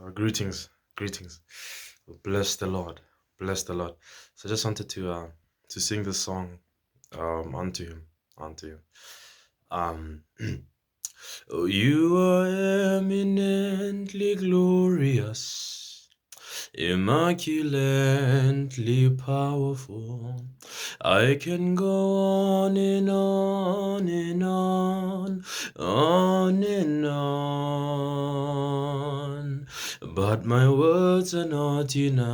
Greetings, greetings. Bless the Lord, bless the Lord. So I just wanted to sing this song unto Him, unto Him. Um, oh, you are eminently glorious, immaculately powerful. I can go on and on and on and on, but my words are not enough.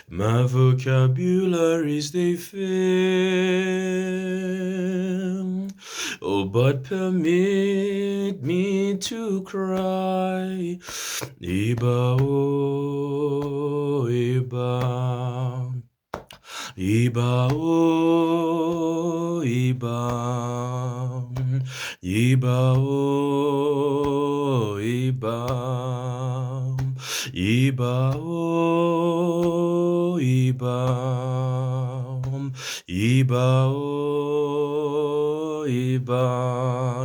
My vocabularies they fail. Oh, but permit me to cry. Iba, oh, Iba. Iba, oh, Iba. Iba, oh, Iba. Iba, oh, Iba. Iba, oh, Iba.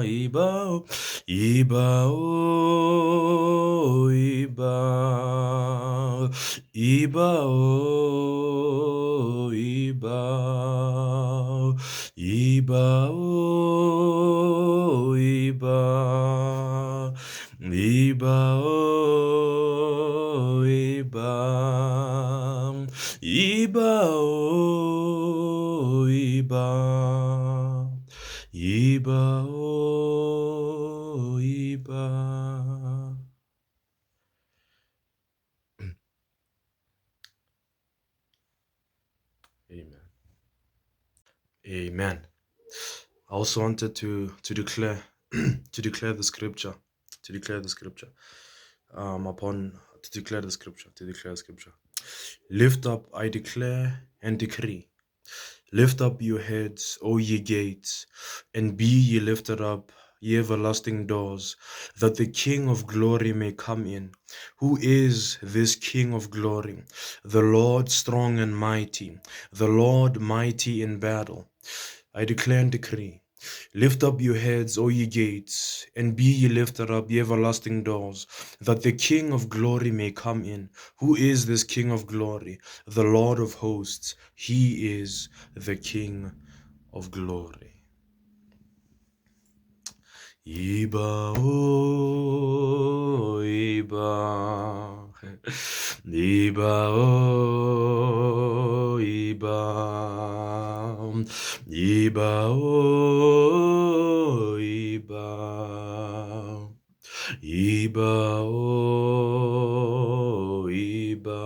Iba, oh, Iba, oh, Iba. Iba, oh, Iba. Iba, oh, Iba. Iba, oh, Iba. Iba, oh, Iba. Iba, oh, Iba. Amen. Amen. I also wanted to declare to declare the scripture, to declare the scripture upon to declare the scripture, to declare the scripture. Lift up, I declare and decree. Lift up your heads, O ye gates, and be ye lifted up, ye everlasting doors, that the King of glory may come in. Who is this King of glory? The Lord strong and mighty, the Lord mighty in battle. I declare and decree. Lift up your heads, O ye gates, and be ye lifted up, ye everlasting doors, that the King of glory may come in. Who is this King of glory? The Lord of hosts. He is the King of glory. Iba, oh, Iba. Iba, oh, Iba. Iba, oh, Iba. Iba, oh, Iba.